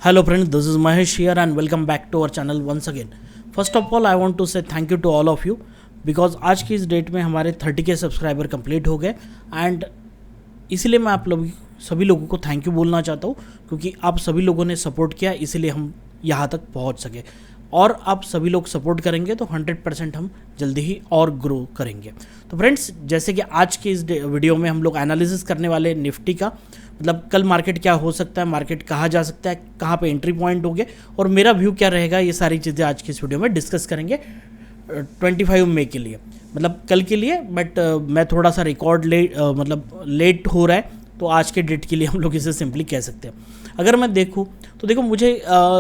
Hello friends, this is Mahesh here and welcome back to our channel once again. First of all, I want to say thank you to all of you because आज की इस date में हमारे 30K subscriber complete हो गए and इसीलिए मैं आप लोग सभी लोगों को थैंक यू बोलना चाहता हूँ क्योंकि आप सभी लोगों ने सपोर्ट किया, इसीलिए हम यहाँ तक पहुँच सके और आप सभी लोग सपोर्ट करेंगे तो 100% हम जल्दी ही और ग्रो करेंगे। तो फ्रेंड्स, जैसे कि आज की इस वीडियो में हम लोग एनालिसिस करने वाले निफ्टी का, मतलब कल मार्केट क्या हो सकता है, मार्केट कहाँ जा सकता है, कहाँ पे एंट्री पॉइंट होंगे और मेरा व्यू क्या रहेगा, ये सारी चीज़ें आज की इस वीडियो में डिस्कस करेंगे 25 मई के लिए, मतलब कल के लिए। बट मैं थोड़ा सा रिकॉर्ड लेट हो रहा है तो आज के डेट के लिए हम लोग इसे सिंपली कह सकते हैं। अगर मैं देखूँ तो देखो मुझे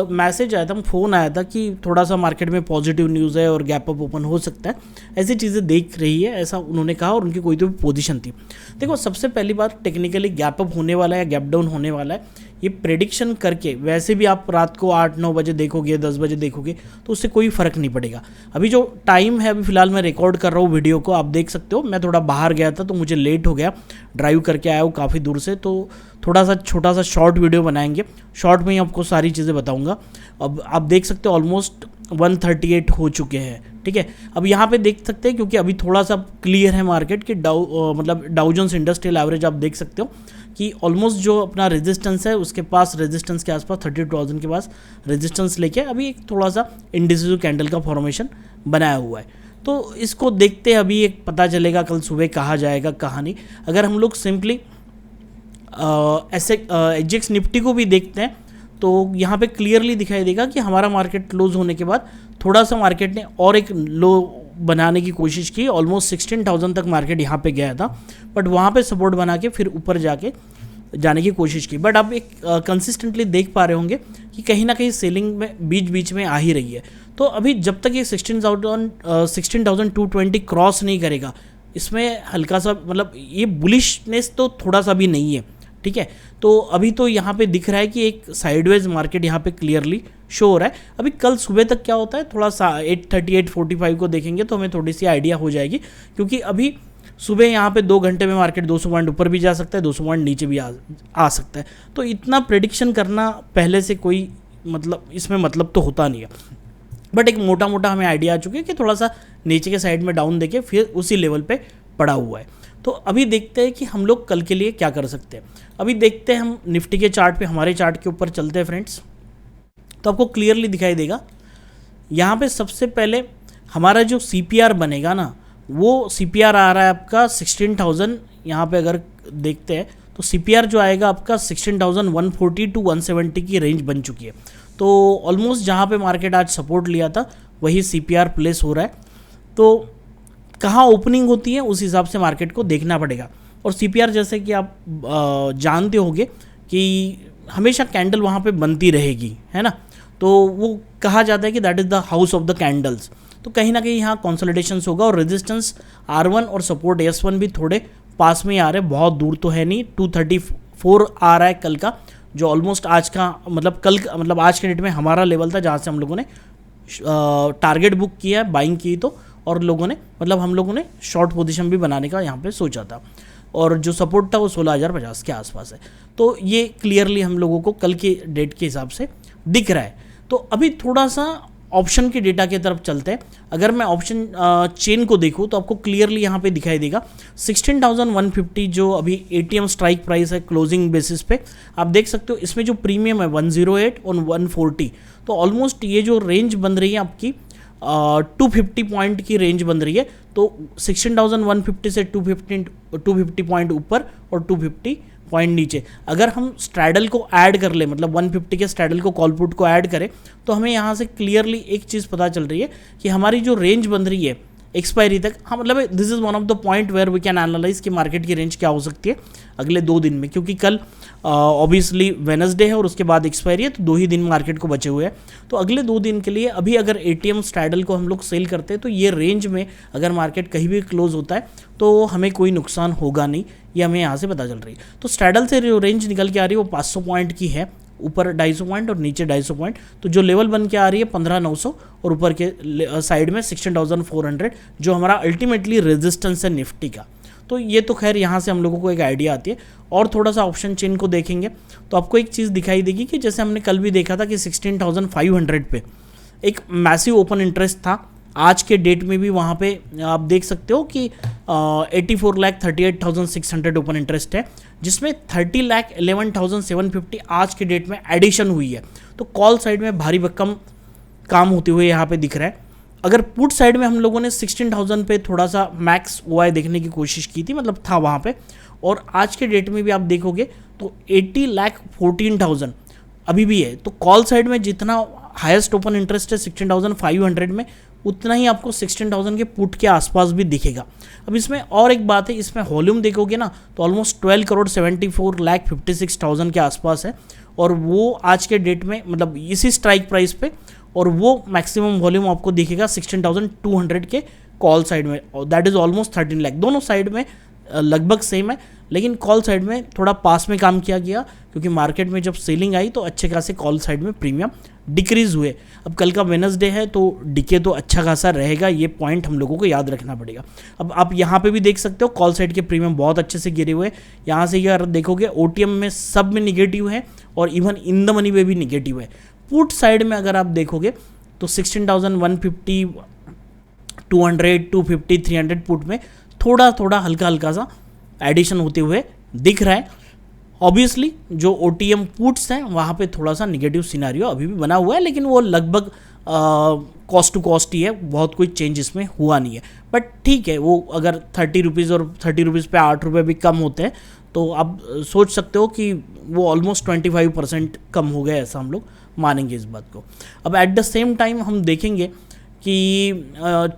मैसेज आया था, फ़ोन आया था कि थोड़ा सा मार्केट में पॉजिटिव न्यूज़ है और गैप अप ओपन हो सकता है, ऐसी चीज़ें देख रही है, ऐसा उन्होंने कहा और उनकी कोई तो पोजीशन थी। देखो सबसे पहली बार टेक्निकली गैप अप होने वाला है या गैप डाउन होने वाला है, ये प्रेडिक्शन करके वैसे भी आप रात को 8-9 बजे देखोगे, 10 बजे देखोगे तो उससे कोई फ़र्क नहीं पड़ेगा। अभी जो टाइम है, अभी फ़िलहाल मैं रिकॉर्ड कर रहा हूँ वीडियो को, आप देख सकते हो। मैं थोड़ा बाहर गया था तो मुझे लेट हो गया, ड्राइव करके आया हूँ काफ़ी दूर से, तो थोड़ा सा छोटा सा शॉर्ट वीडियो बनाएंगे। शॉर्ट में ही आपको सारी चीज़ें बताऊँगा। अब आप देख सकते हो ऑलमोस्ट 138 हो चुके हैं, ठीक है। अब यहाँ पे देख सकते हैं क्योंकि अभी थोड़ा सा क्लियर है मार्केट कि डाउ जोन्स इंडस्ट्रियल एवरेज आप देख सकते हो कि ऑलमोस्ट जो अपना रेजिस्टेंस है उसके पास, रेजिस्टेंस के आसपास 32,000 के पास रेजिस्टेंस लेके अभी एक थोड़ा सा इंडिसिव कैंडल का फॉर्मेशन बनाया हुआ है। तो इसको देखते अभी एक पता चलेगा कल सुबह कहाँ जाएगा कहाँ नहीं। अगर हम लोग सिंपली ऐसे एजेक्स निफ्टी को भी देखते हैं तो यहाँ पे क्लियरली दिखाई देगा कि हमारा मार्केट क्लोज होने के बाद थोड़ा सा मार्केट ने और एक लो बनाने की कोशिश की। ऑलमोस्ट 16,000 तक मार्केट यहाँ पे गया था, बट वहाँ पे सपोर्ट बना के फिर ऊपर जाने की कोशिश की। बट आप एक कंसिस्टेंटली देख पा रहे होंगे कि कहीं ना कहीं सेलिंग में बीच बीच में आ ही रही है। तो अभी जब तक ये 16,220 क्रॉस नहीं करेगा, इसमें हल्का सा मतलब ये बुलिशनेस तो थोड़ा सा भी नहीं है, ठीक है। तो अभी तो यहाँ पे दिख रहा है कि एक साइडवेज मार्केट यहाँ पे क्लियरली शो हो रहा है। अभी कल सुबह तक क्या होता है, थोड़ा सा 8:30-8:45 को देखेंगे तो हमें थोड़ी सी आइडिया हो जाएगी, क्योंकि अभी सुबह यहाँ पे 2 घंटे में मार्केट 200 पॉइंट ऊपर भी जा सकता है, 200 पॉइंट नीचे भी आ सकता है। तो इतना प्रेडिक्शन करना पहले से कोई मतलब इसमें मतलब तो होता नहीं है, बट एक मोटा मोटा हमें आइडिया आ चुका है कि थोड़ा सा नीचे के साइड में डाउन देके फिर उसी लेवल पे पड़ा हुआ है। तो अभी देखते हैं कि हम लोग कल के लिए क्या कर सकते हैं। अभी देखते हैं हम निफ्टी के चार्ट पे, हमारे चार्ट के ऊपर चलते हैं फ्रेंड्स, तो आपको क्लियरली दिखाई देगा। यहाँ पे सबसे पहले हमारा जो CPR बनेगा ना, वो CPR आ रहा है आपका 16,000। यहाँ पे अगर देखते हैं तो CPR जो आएगा आपका 16,140 to 170 की रेंज बन चुकी है। तो ऑलमोस्ट जहाँ पे मार्केट आज सपोर्ट लिया था वही CPR प्लेस हो रहा है। तो कहाँ ओपनिंग होती है उस हिसाब से मार्केट को देखना पड़ेगा। और CPR जैसे कि आप जानते होंगे कि हमेशा कैंडल वहाँ पे बनती रहेगी, है ना। तो वो कहा जाता है कि that is the house of the candles. तो कहीं ना कहीं यहाँ कंसोलिडेशंस होगा और रेजिस्टेंस R1 और सपोर्ट S1 भी थोड़े पास में ही आ रहे हैं, बहुत दूर तो है नहीं। 234 आ रहा है कल का, जो ऑलमोस्ट आज का मतलब आज के डेट में हमारा लेवल था जहाँ से हम लोगों ने टारगेट बुक किया है, बाइंग की तो, और हम लोगों ने शॉर्ट पोजीशन भी बनाने का यहाँ पे सोचा था, और जो सपोर्ट था वो 16,050 के आसपास है। तो ये क्लियरली हम लोगों को कल के डेट के हिसाब से दिख रहा है। तो अभी थोड़ा सा ऑप्शन के डेटा की तरफ चलते हैं। अगर मैं ऑप्शन चेन को देखूँ तो आपको क्लियरली यहाँ पे दिखाई देगा 16,150 जो अभी ATM स्ट्राइक प्राइस है क्लोजिंग बेसिस पे, आप देख सकते हो। इसमें जो प्रीमियम है 108 और 140, तो ऑलमोस्ट ये जो रेंज बन रही है आपकी 250 पॉइंट की रेंज बन रही है। तो 16,150 से 250 पॉइंट ऊपर और 250 पॉइंट नीचे। अगर हम स्ट्रैडल को ऐड कर ले, मतलब 150 के स्ट्रैडल को कॉल पुट को ऐड करें, तो हमें यहाँ से क्लियरली एक चीज़ पता चल रही है कि हमारी जो रेंज बन रही है एक्सपायरी तक, हाँ मतलब this is one of the point where we can analyse कि मार्केट की रेंज क्या हो सकती है अगले 2 दिन में, क्योंकि कल ऑब्वियसली वेडनेसडे है और उसके बाद एक्सपायरी है, तो 2 ही दिन मार्केट को बचे हुए हैं। तो अगले 2 दिन के लिए अभी अगर ATM स्ट्रैडल को हम लोग सेल करते हैं तो ये रेंज में अगर मार्केट कहीं भी क्लोज होता है तो हमें कोई नुकसान होगा नहीं, ये हमें यहाँ से पता चल रही है। तो स्ट्रैडल से जो रेंज निकल के आ रही है वो 500 पॉइंट की है, ऊपर 250 पॉइंट और नीचे 250 पॉइंट। तो जो लेवल बन के आ रही है 15,900 और ऊपर के साइड में 16,400, जो हमारा अल्टीमेटली रेजिस्टेंस है निफ्टी का। तो ये तो खैर यहाँ से हम लोगों को एक आइडिया आती है। और थोड़ा सा ऑप्शन चेन को देखेंगे तो आपको एक चीज़ दिखाई देगी कि जैसे हमने कल भी देखा था कि 16,500 पे एक मैसिव ओपन इंटरेस्ट था। आज के डेट में भी वहाँ पे आप देख सकते हो कि 84,38,600 ओपन इंटरेस्ट है, जिसमें 30,11,750 आज के डेट में एडिशन हुई है। तो कॉल साइड में भारी भरकम काम होते हुए यहाँ पे दिख रहा है। अगर पुट साइड में हम लोगों ने 16,000 पे थोड़ा सा मैक्स ओआई देखने की कोशिश की थी, मतलब था वहाँ पे, और आज के डेट में भी आप देखोगे तो 80,14,000 अभी भी है। तो कॉल साइड में जितना हाईएस्ट ओपन इंटरेस्ट है 16,500 में, उतना ही आपको 16,000 के पुट के आसपास भी दिखेगा। अब इसमें और एक बात है, इसमें वॉल्यूम देखोगे ना तो ऑलमोस्ट 12,74,56,000 के आसपास है, और वो आज के डेट में मतलब इसी स्ट्राइक प्राइस पे, और वो मैक्सिमम वॉल्यूम आपको दिखेगा 16,200 के कॉल साइड में, और दैट इज़ ऑलमोस्ट 13 लाख। दोनों साइड में लगभग सेम है, लेकिन कॉल साइड में थोड़ा पास में काम किया गया, क्योंकि मार्केट में जब सेलिंग आई तो अच्छे खासे कॉल साइड में प्रीमियम डिक्रीज़ हुए। अब कल का वेडनेसडे है तो डिके तो अच्छा खासा रहेगा, ये पॉइंट हम लोगों को याद रखना पड़ेगा। अब आप यहाँ पे भी देख सकते हो कॉल साइड के प्रीमियम बहुत अच्छे से गिरे हुए हैं। यहाँ से अगर देखोगे ओटीएम में सब में निगेटिव है, और इवन इन द मनी में भी निगेटिव है। पुट साइड में अगर आप देखोगे तो 16,150, 200, 250, 300 पुट में थोड़ा थोड़ा हल्का हल्का सा एडिशन होते हुए दिख रहा है। ऑब्वियसली जो ओटीएम पुट्स हैं वहाँ पे थोड़ा सा निगेटिव सिनारियो अभी भी बना हुआ है, लेकिन वो लगभग कॉस्ट टू कॉस्ट ही है, बहुत कोई चेंज इसमें हुआ नहीं है। बट ठीक है, वो अगर 30 रुपीज़ और 30 रुपीज़ पे 8 रुपये भी कम होते हैं तो आप सोच सकते हो कि वो ऑलमोस्ट 25% कम हो गया, ऐसा हम लोग मानेंगे इस बात को। अब एट द सेम टाइम हम देखेंगे कि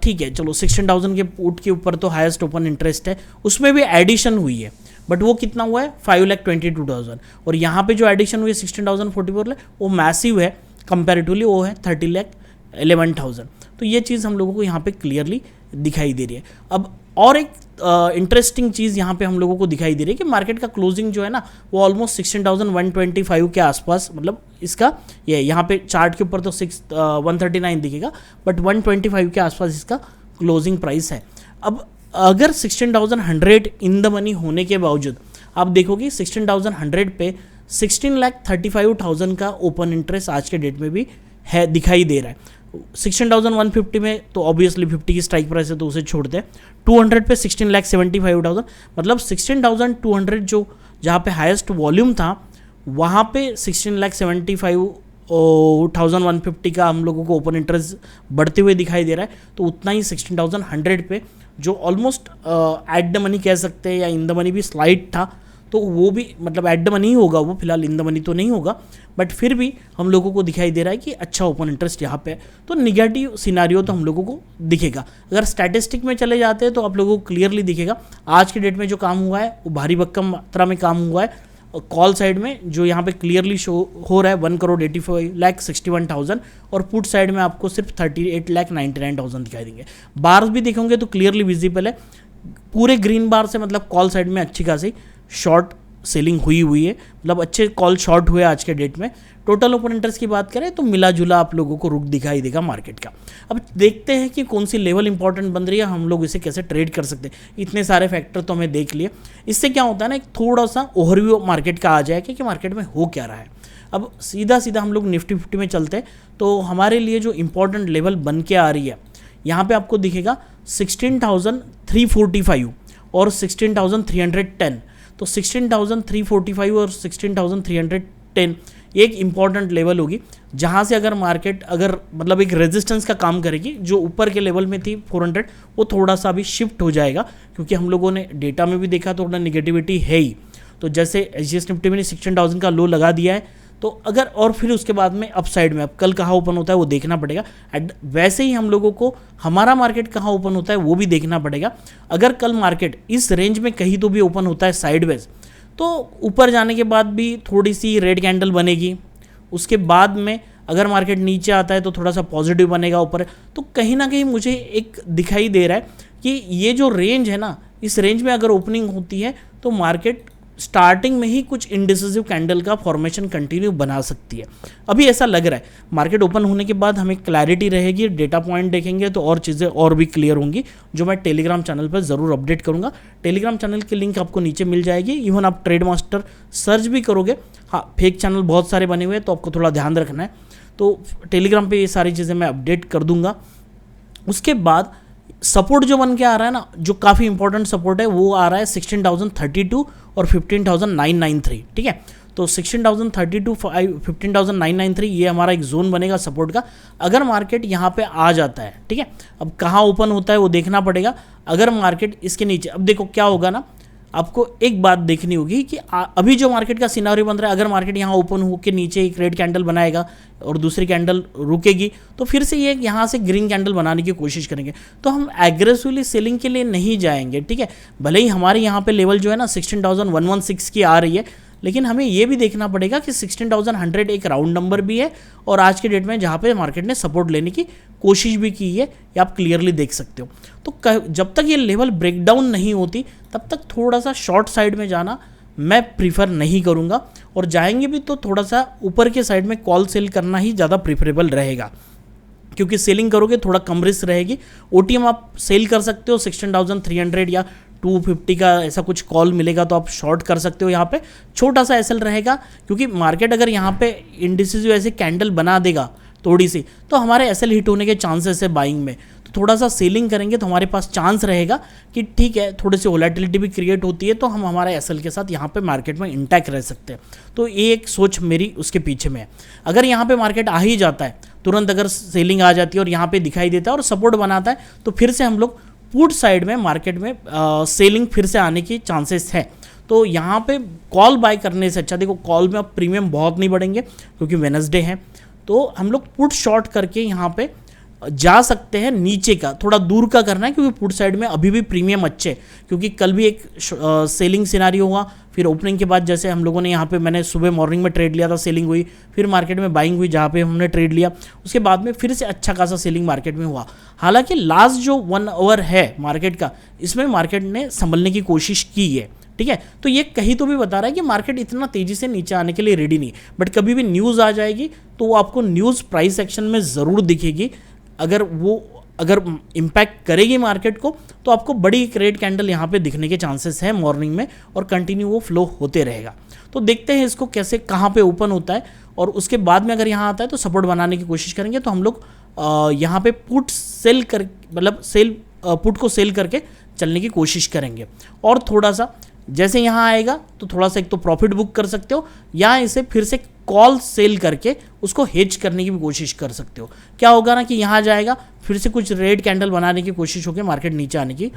ठीक है, चलो 16,000 के पुट के ऊपर तो हाईएस्ट ओपन इंटरेस्ट है, उसमें भी एडिशन हुई है, बट वो कितना हुआ है 5,22,000, और यहाँ पे जो एडिशन हुई है 16,044 वो मैसिव है कंपैरेटिवली, वो है 30,11,000। तो ये चीज़ हम लोगों को यहाँ पे क्लियरली दिखाई दे रही है। अब और एक इंटरेस्टिंग चीज़ यहाँ पे हम लोगों को दिखाई दे रही है कि मार्केट का क्लोजिंग जो है ना वो ऑलमोस्ट 16,125 के आसपास, मतलब इसका ये यहाँ पे चार्ट के ऊपर तो 139 दिखेगा, बट 125 के आसपास इसका क्लोजिंग प्राइस है। अब अगर 16,100 इन द मनी होने के बावजूद आप देखोगे 16,100 पे 16,35,000 का ओपन इंटरेस्ट आज के डेट में भी है, दिखाई दे रहा है। 16,150 में तो ऑब्वियसली 50 की स्ट्राइक प्राइस है तो उसे छोड़ते हैं। 200 पे 16,75,000, मतलब 16,200 जो जहाँ पे हाईएस्ट वॉल्यूम था वहाँ पे 16,75,150 का हम लोगों को ओपन इंटरेस्ट बढ़ते हुए दिखाई दे रहा है। तो उतना ही 16,100 पे जो ऑलमोस्ट एट द मनी कह सकते हैं, या इन द मनी भी स्लाइड था, तो वो भी मतलब एट द मनी ही होगा, वो फिलहाल इन द मनी तो नहीं होगा, बट फिर भी हम लोगों को दिखाई दे रहा है कि अच्छा ओपन इंटरेस्ट यहाँ पे है। तो निगेटिव सिनारियो तो हम लोगों को दिखेगा। अगर स्टैटिस्टिक में चले जाते हैं तो आप लोगों को क्लियरली दिखेगा आज के डेट में जो काम हुआ है वो भारी भरकम मात्रा में काम हुआ है। कॉल साइड में जो यहाँ पे क्लियरली शो हो रहा है 1,85,61,000, और पुट साइड में आपको सिर्फ 38,99,000 दिखाई देंगे। बार्स भी देखोगे तो क्लियरली विजिबल है, पूरे ग्रीन बार से मतलब कॉल साइड में अच्छी खासी शॉर्ट सेलिंग हुई है, मतलब अच्छे कॉल शॉर्ट हुए आज के डेट में। टोटल ओपन इंटरेस्ट की बात करें तो मिला जुला आप लोगों को रुख दिखाई देगा मार्केट का। अब देखते हैं कि कौन सी लेवल इंपॉर्टेंट बन रही है, हम लोग इसे कैसे ट्रेड कर सकते हैं। इतने सारे फैक्टर तो हमें देख लिए, इससे क्या होता है ना एक थोड़ा सा ओवरव्यू मार्केट का आ जाएगा कि मार्केट में हो क्या रहा है। अब सीधा हम लोग निफ्टी 50 में चलते हैं तो हमारे लिए जो इंपॉर्टेंट लेवल बन के आ रही है यहाँ पर आपको दिखेगा 16,345 और 16,310। तो 16,345 और 16,310 एक इम्पॉर्टेंट लेवल होगी, जहाँ से अगर मार्केट मतलब एक रेजिस्टेंस का काम करेगी, जो ऊपर के लेवल में थी 400 वो थोड़ा सा अभी शिफ्ट हो जाएगा, क्योंकि हम लोगों ने डेटा में भी देखा थोड़ा नेगेटिविटी है ही। तो जैसे एचडीएफसी निफ्टी में 16,000 का लो लगा दिया है, तो अगर और फिर उसके बाद में अपसाइड में अब कल कहाँ ओपन होता है वो देखना पड़ेगा। वैसे ही हम लोगों को हमारा मार्केट कहाँ ओपन होता है वो भी देखना पड़ेगा। अगर कल मार्केट इस रेंज में कहीं तो भी ओपन होता है साइडवेज, तो ऊपर जाने के बाद भी थोड़ी सी रेड कैंडल बनेगी, उसके बाद में अगर मार्केट नीचे आता है तो थोड़ा सा पॉजिटिव बनेगा ऊपर। तो कहीं ना कहीं मुझे एक दिखाई दे रहा है कि ये जो रेंज है ना, इस रेंज में अगर ओपनिंग होती है तो मार्केट स्टार्टिंग में ही कुछ इंडिसिसिव कैंडल का फॉर्मेशन कंटिन्यू बना सकती है। अभी ऐसा लग रहा है, मार्केट ओपन होने के बाद हमें क्लैरिटी रहेगी, डेटा पॉइंट देखेंगे तो और चीज़ें और भी क्लियर होंगी, जो मैं टेलीग्राम चैनल पर ज़रूर अपडेट करूँगा। टेलीग्राम चैनल की लिंक आपको नीचे मिल जाएगी। इवन आप ट्रेड मास्टर सर्च भी करोगे, हाँ फेक चैनल बहुत सारे बने हुए हैं तो आपको थोड़ा ध्यान रखना है, तो टेलीग्राम पर ये सारी चीज़ें मैं अपडेट कर दूँगा। उसके बाद सपोर्ट जो बन के आ रहा है ना, जो काफ़ी इंपॉर्टेंट सपोर्ट है, वो आ रहा है 16,032 और 15,993, ठीक है। तो 16,032 15,993 ये हमारा एक जोन बनेगा सपोर्ट का। अगर मार्केट यहाँ पे आ जाता है, ठीक है, अब कहाँ ओपन होता है वो देखना पड़ेगा। अगर मार्केट इसके नीचे, अब देखो क्या होगा ना, आपको एक बात देखनी होगी कि अभी जो मार्केट का सिनारियो बन रहा है, अगर मार्केट यहाँ ओपन होकर नीचे एक रेड कैंडल बनाएगा और दूसरी कैंडल रुकेगी तो फिर से ये यहाँ से ग्रीन कैंडल बनाने की कोशिश करेंगे, तो हम एग्रेसिवली सेलिंग के लिए नहीं जाएंगे, ठीक है। भले ही हमारे यहाँ पे लेवल जो है ना 16,116 की आ रही है, लेकिन हमें ये भी देखना पड़ेगा कि 16,100 एक राउंड नंबर भी है और आज के डेट में जहाँ पे मार्केट ने सपोर्ट लेने की कोशिश भी की है, ये आप क्लियरली देख सकते हो। तो जब तक ये लेवल ब्रेकडाउन नहीं होती तब तक थोड़ा सा शॉर्ट साइड में जाना मैं प्रीफर नहीं करूँगा, और जाएंगे भी तो थोड़ा सा ऊपर के साइड में कॉल सेल करना ही ज़्यादा प्रीफरेबल रहेगा, क्योंकि सेलिंग करोगे थोड़ा कम रिस्क रहेगी। ओटीएम आप सेल कर सकते हो 16,300 या 250 का ऐसा कुछ कॉल मिलेगा तो आप शॉर्ट कर सकते हो। यहाँ पे छोटा सा एसएल रहेगा, क्योंकि मार्केट अगर यहाँ पे इंडिसिसिव ऐसे कैंडल बना देगा थोड़ी सी, तो हमारे एसएल हिट होने के चांसेस है बाइंग में, तो थोड़ा सा सेलिंग करेंगे तो हमारे पास चांस रहेगा कि ठीक है, थोड़ी सी वोलेटिलिटी भी क्रिएट होती है तो हम हमारे एसएल के साथ यहाँ पे मार्केट में इंटैक्ट रह सकते हैं। तो ये एक सोच मेरी उसके पीछे में है। अगर यहाँ पे मार्केट आ ही जाता है तुरंत, अगर सेलिंग आ जाती है और यहाँ पे दिखाई देता है और सपोर्ट बनाता है, तो फिर से हम लोग पुट साइड में मार्केट में सेलिंग फिर से आने की चांसेस है। तो यहाँ पे कॉल बाय करने से अच्छा, देखो कॉल में अब प्रीमियम बहुत नहीं बढ़ेंगे क्योंकि वेडनेसडे है, तो हम लोग पुट शॉर्ट करके यहाँ पे जा सकते हैं। नीचे का थोड़ा दूर का करना है, क्योंकि पुट साइड में अभी भी प्रीमियम अच्छे, क्योंकि कल भी एक सेलिंग सिनारियो हुआ, फिर ओपनिंग के बाद जैसे हम लोगों ने यहाँ पे, मैंने सुबह मॉर्निंग में ट्रेड लिया था, सेलिंग हुई, फिर मार्केट में बाइंग हुई जहाँ पे हमने ट्रेड लिया, उसके बाद में फिर से अच्छा खासा सेलिंग मार्केट में हुआ। हालांकि लास्ट जो 1 आवर है मार्केट का, इसमें मार्केट ने संभलने की कोशिश की है, ठीक है। तो ये कहीं तो भी बता रहा है कि मार्केट इतना तेजी से नीचे आने के लिए रेडी नहीं, बट कभी भी न्यूज़ आ जाएगी तो वो आपको न्यूज़ प्राइस सेक्शन में ज़रूर दिखेगी। अगर इम्पैक्ट करेगी मार्केट को तो आपको बड़ी एक रेड कैंडल यहाँ पे दिखने के चांसेस है मॉर्निंग में, और कंटिन्यू वो फ्लो होते रहेगा। तो देखते हैं इसको कैसे, कहाँ पे ओपन होता है, और उसके बाद में अगर यहाँ आता है तो सपोर्ट बनाने की कोशिश करेंगे। तो हम लोग यहाँ पे पुट सेल कर, मतलब पुट को सेल करके चलने की कोशिश करेंगे। और थोड़ा सा जैसे यहाँ आएगा तो थोड़ा सा एक तो प्रॉफिट बुक कर सकते हो, या इसे फिर से कॉल सेल करके उसको हेज करने की भी कोशिश कर सकते हो। क्या होगा ना कि यहाँ जाएगा, फिर से कुछ रेड कैंडल बनाने की कोशिश होकर मार्केट नीचे आने की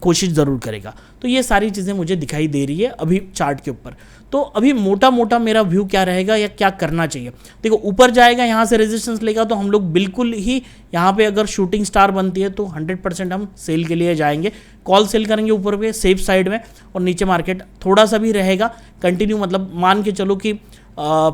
कोशिश ज़रूर करेगा। तो ये सारी चीज़ें मुझे दिखाई दे रही है अभी चार्ट के ऊपर। तो अभी मोटा मोटा मेरा व्यू क्या रहेगा या क्या करना चाहिए, देखो ऊपर जाएगा, यहाँ से रेजिस्टेंस लेगा तो हम लोग बिल्कुल ही यहाँ पे अगर शूटिंग स्टार बनती है तो 100% हम सेल के लिए जाएंगे, कॉल सेल करेंगे ऊपर पे सेफ साइड में, और नीचे मार्केट थोड़ा सा भी रहेगा कंटिन्यू, मतलब मान के चलो कि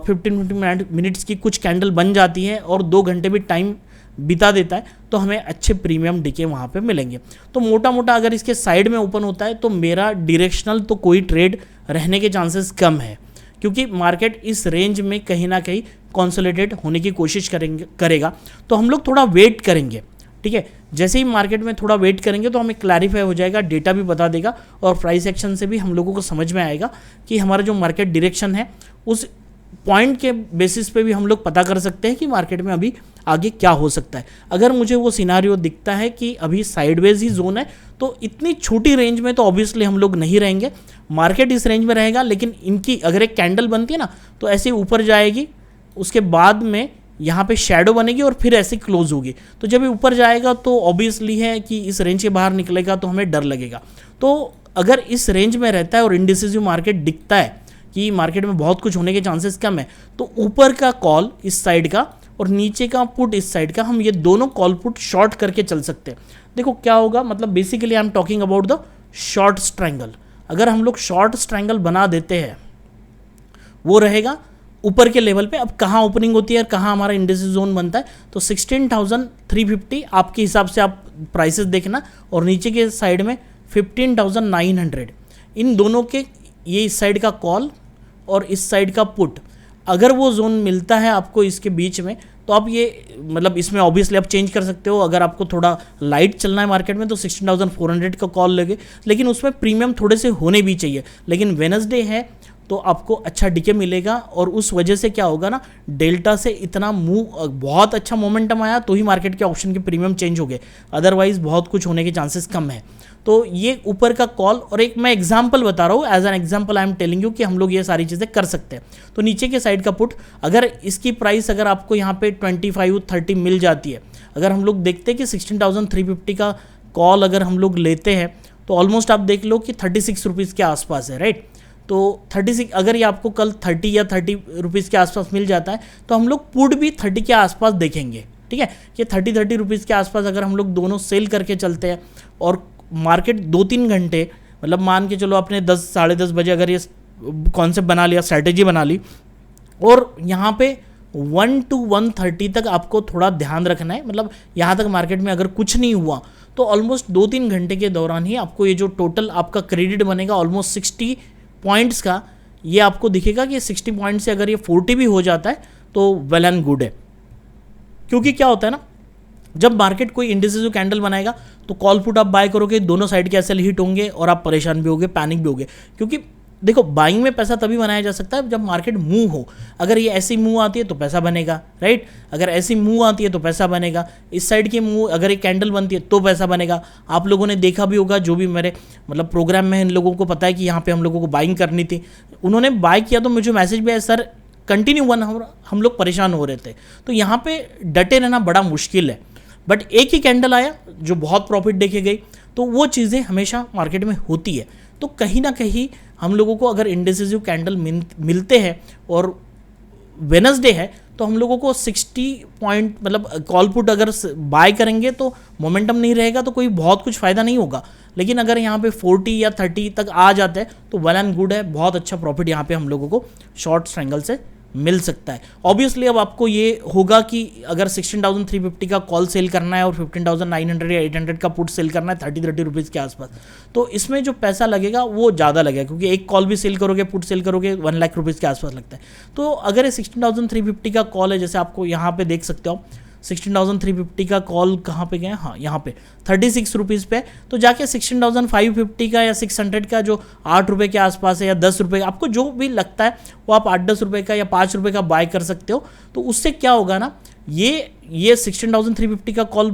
15 मिनट्स की कुछ कैंडल बन जाती है और 2 घंटे भी टाइम बिता देता है, तो हमें अच्छे प्रीमियम डीके वहाँ पे मिलेंगे। तो मोटा मोटा अगर इसके साइड में ओपन होता है तो मेरा डायरेक्शनल तो कोई ट्रेड रहने के चांसेस कम है, क्योंकि मार्केट इस रेंज में कहीं ना कहीं कंसोलिडेट होने की कोशिश करेगा। तो हम लोग थोड़ा वेट करेंगे, ठीक है। जैसे ही मार्केट में थोड़ा वेट करेंगे तो हमें क्लैरिफाई हो जाएगा, डेटा भी बता देगा, और प्राइस एक्शन से भी हम लोगों को समझ में आएगा कि हमारा जो मार्केट डायरेक्शन है उस पॉइंट के बेसिस पे भी हम लोग पता कर सकते हैं कि मार्केट में अभी आगे क्या हो सकता है। अगर मुझे वो सिनारियो दिखता है कि अभी साइडवेज ही जोन है, तो इतनी छोटी रेंज में तो ऑब्वियसली हम लोग नहीं रहेंगे, मार्केट इस रेंज में रहेगा, लेकिन इनकी अगर एक कैंडल बनती है ना तो ऐसे ऊपर जाएगी, उसके बाद में यहाँ पे शैडो बनेगी और फिर ऐसे क्लोज होगी। तो जब ये ऊपर जाएगा तो ऑब्वियसली है कि इस रेंज के बाहर निकलेगा तो हमें डर लगेगा। तो अगर इस रेंज में रहता है और इंडिसिसिव मार्केट दिखता है कि मार्केट में बहुत कुछ होने के चांसेस कम है, तो ऊपर का कॉल इस साइड का और नीचे का पुट इस साइड का, हम ये दोनों कॉल पुट शॉर्ट करके चल सकते हैं। देखो क्या होगा, मतलब basically I am talking about the short strangle. अगर हम लोग शॉर्ट स्ट्रैंगल बना देते हैं, वो रहेगा ऊपर के लेवल पे। अब कहाँ ओपनिंग होती है और कहाँ हमारा इंडिसिस जोन बनता है, तो 16,350 आपके हिसाब से आप प्राइसेस देखना, और नीचे के साइड में 15,900, इन दोनों के ये इस साइड का कॉल और इस साइड का पुट, अगर वो जोन मिलता है आपको इसके बीच में, तो आप ये मतलब इसमें ऑब्वियसली आप चेंज कर सकते हो। अगर आपको थोड़ा लाइट चलना है मार्केट में तो 16,400 का कॉल लगे, लेकिन उसमें प्रीमियम थोड़े से होने भी चाहिए। लेकिन वेडनेसडे है तो आपको अच्छा डीके मिलेगा, और उस वजह से क्या होगा ना, डेल्टा से इतना मूव, बहुत अच्छा मोमेंटम आया तो ही मार्केट के ऑप्शन के प्रीमियम चेंज हो गए, अदरवाइज बहुत कुछ होने के चांसेस कम है। तो ये ऊपर का कॉल, और एक मैं एग्जांपल बता रहा हूँ, as an example I am telling you कि हम लोग ये सारी चीज़ें कर सकते हैं। तो नीचे के साइड का पुट, अगर इसकी प्राइस अगर आपको यहाँ पे 25-30 मिल जाती है, अगर हम लोग देखते हैं कि 16,350 का कॉल अगर हम लोग लेते हैं तो ऑलमोस्ट आप देख लो कि 36 रुपीज़ के आसपास है, राइट। तो 36, अगर ये आपको कल 30 या 30 रुपीज़ के आसपास मिल जाता है तो हम लोग पुट भी 30 के आसपास देखेंगे, ठीक है। कि 30 रुपीज़ के आसपास अगर हम लोग दोनों सेल करके चलते हैं और मार्केट 2-3 घंटे, मतलब मान के चलो आपने 10 साढ़े 10 बजे अगर ये कॉन्सेप्ट बना लिया, स्ट्रैटेजी बना ली, और यहाँ पे 1 to 1:30 तक आपको थोड़ा ध्यान रखना है। मतलब यहाँ तक मार्केट में अगर कुछ नहीं हुआ तो ऑलमोस्ट 2-3 घंटे के दौरान ही आपको ये जो टोटल आपका क्रेडिट बनेगा ऑलमोस्ट 60 पॉइंट्स का, ये आपको दिखेगा कि 60 पॉइंट से अगर ये 40 भी हो जाता है तो वेल एंड गुड है। क्योंकि क्या होता है ना, जब मार्केट कोई इंडिसिसिव कैंडल बनाएगा तो कॉल पुट आप बाय करोगे, दोनों साइड के एसएल हिट होंगे और आप परेशान भी होगे, पैनिक भी होगे। क्योंकि देखो, बाइंग में पैसा तभी बनाया जा सकता है जब मार्केट मूव हो। अगर ये ऐसी मूव आती है तो पैसा बनेगा, राइट। अगर ऐसी मूव आती है तो पैसा बनेगा, इस साइड की मूव अगर एक कैंडल बनती है तो पैसा बनेगा। आप लोगों ने देखा भी होगा, जो भी मेरे मतलब प्रोग्राम में इन लोगों को पता है कि यहाँ पे हम लोगों को बाइंग करनी थी, उन्होंने बाय किया तो मुझे मैसेज भी आया, सर कंटिन्यू वन, हम लोग परेशान हो रहे थे। तो यहाँ पे डटे रहना बड़ा मुश्किल है, बट एक ही कैंडल आया जो बहुत प्रॉफिट देके गई, तो वो चीज़ें हमेशा मार्केट में होती है। तो कहीं ना कहीं हम लोगों को अगर इंडिसिसिव कैंडल मिलते हैं और वेडनेसडे है तो हम लोगों को 60 पॉइंट मतलब कॉल पुट अगर बाय करेंगे तो मोमेंटम नहीं रहेगा तो कोई बहुत कुछ फ़ायदा नहीं होगा। लेकिन अगर यहाँ पे 40 या 30 तक आ जाते हैं तो वेल एंड गुड है, बहुत अच्छा प्रॉफिट यहाँ पे हम लोगों को शॉर्ट ट्रायंगल से मिल सकता है। ऑब्वियसली अब आपको ये होगा कि अगर 16,350 का कॉल सेल करना है और 15,900 या 800 का पुट सेल करना है 30 रुपीज़ के आसपास, तो इसमें जो पैसा लगेगा वो ज़्यादा लगेगा, क्योंकि एक कॉल भी सेल करोगे, पुट सेल करोगे 1 लाख रुपीज़ के आसपास लगता है। तो अगर ये 16,350 का कॉल है, जैसे आपको यहाँ पे देख सकते हो 16,350 का कॉल कहाँ पे गया, हाँ यहाँ पे 36 रुपीज़ पे, तो जाके 16,550 का या 600 का जो 8 रुपये के आसपास है या 10 रुपये, आपको जो भी लगता है वो आप 8-10 रुपये का या 5 रुपये का बाय कर सकते हो। तो उससे क्या होगा ना, ये 16,350 का कॉल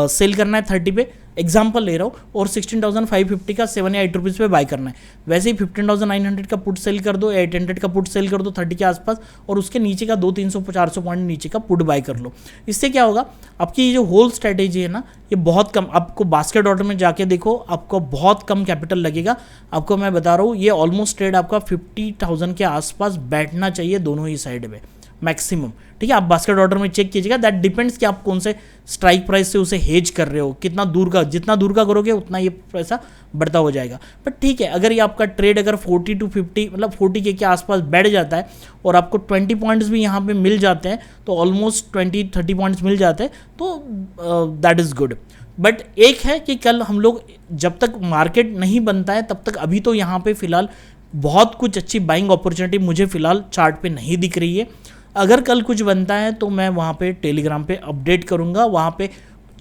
सेल करना है 30 पे, एग्जाम्पल ले रहा हूँ, और 16,550 का 7 या 8 रुपीज़ पे बाय करना है। वैसे ही 15,900 का पुट सेल कर दो, 800 का पुट सेल कर दो 30 के आसपास, और उसके नीचे का 200-300-400 पॉइंट नीचे का पुट बाय कर लो। इससे क्या होगा, आपकी ये जो होल स्ट्रैटेजी है ना, ये बहुत कम, आपको बास्केट ऑर्डर में जाके देखो, आपको बहुत कम कैपिटल लगेगा। आपको मैं बता रहा हूँ, ये ऑलमोस्ट ट्रेड आपका 50,000 के आसपास बैठना चाहिए दोनों ही साइड में मैक्सिमम, ठीक है। आप बास्केट ऑर्डर में चेक कीजिएगा, दैट डिपेंड्स कि आप कौन से स्ट्राइक प्राइस से उसे हेज कर रहे हो, कितना दूर का, जितना दूर का करोगे उतना ये पैसा बढ़ता हो जाएगा। बट ठीक है, अगर ये आपका ट्रेड अगर 40 to 50 मतलब 40 के आसपास बैठ जाता है और आपको 20 पॉइंट्स भी यहाँ पे मिल जाते हैं, तो ऑलमोस्ट 20-30 पॉइंट्स मिल जाते हैं, तो दैट इज़ गुड। बट एक है कि कल हम लोग जब तक मार्केट नहीं बनता है तब तक, अभी तो यहाँ पे फिलहाल बहुत कुछ अच्छी बाइंग अपॉर्चुनिटी मुझे फिलहाल चार्ट पे नहीं दिख रही है। अगर कल कुछ बनता है तो मैं वहाँ पे टेलीग्राम पे अपडेट करूँगा, वहाँ पे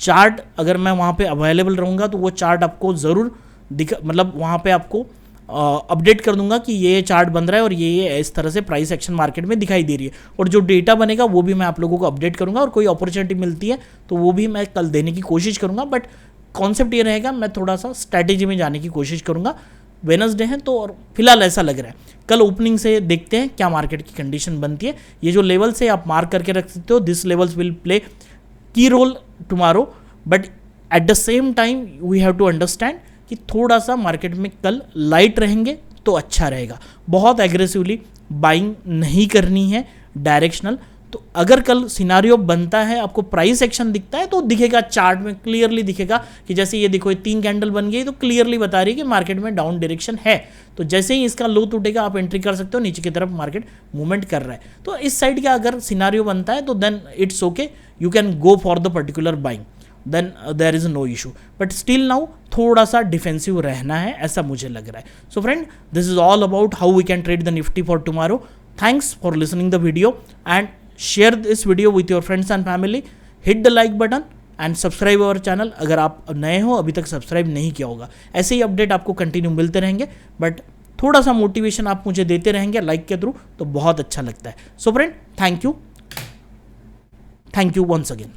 चार्ट अगर मैं वहाँ पे अवेलेबल रहूँगा तो वो चार्ट आपको ज़रूर मतलब वहाँ पे आपको अपडेट कर दूंगा कि ये चार्ट बन रहा है और ये इस तरह से प्राइस एक्शन मार्केट में दिखाई दे रही है, और जो डेटा बनेगा वो भी मैं आप लोगों को अपडेट करूँगा, और कोई अपॉर्चुनिटी मिलती है तो वो भी मैं कल देने की कोशिश करूँगा। बट कॉन्सेप्ट ये रहेगा, मैं थोड़ा सा स्ट्रैटेजी में जाने की कोशिश करूँगा। वेडनेसडे है तो और फिलहाल ऐसा लग रहा है, कल ओपनिंग से देखते हैं क्या मार्केट की कंडीशन बनती है। ये जो लेवल से आप मार्क करके रख सकते हो, this levels will play key role tomorrow, but at the same time we have to understand कि थोड़ा सा मार्केट में कल लाइट रहेंगे तो अच्छा रहेगा। बहुत एग्रेसिवली बाइंग नहीं करनी है, डायरेक्शनल। तो अगर कल सिनारियो बनता है, आपको प्राइस एक्शन दिखता है तो दिखेगा चार्ट में, क्लियरली दिखेगा कि जैसे ये देखो, ये 3 कैंडल बन गई तो क्लियरली बता रही है कि मार्केट में डाउन डायरेक्शन है। तो जैसे ही इसका लो टूटेगा आप एंट्री कर सकते हो, नीचे की तरफ मार्केट मूवमेंट कर रहा है। तो इस साइड का अगर सिनारियो बनता है तो then it's okay, you can go for the particular buying. Then there is no issue, but still now थोड़ा सा डिफेंसिव रहना है, ऐसा मुझे लग रहा है. So friend, this is all about how we can trade the Nifty for tomorrow. Thanks for listening the video and share this video with your friends and family. Hit the like button and subscribe our channel अगर आप नए हो, अभी तक subscribe नहीं किया होगा. ऐसे ही अपडेट आपको कंटिन्यू मिलते रहेंगे, बट थोड़ा सा मोटिवेशन आप मुझे देते रहेंगे लाइक के थ्रू, तो बहुत अच्छा लगता है. So friend, thank you once again.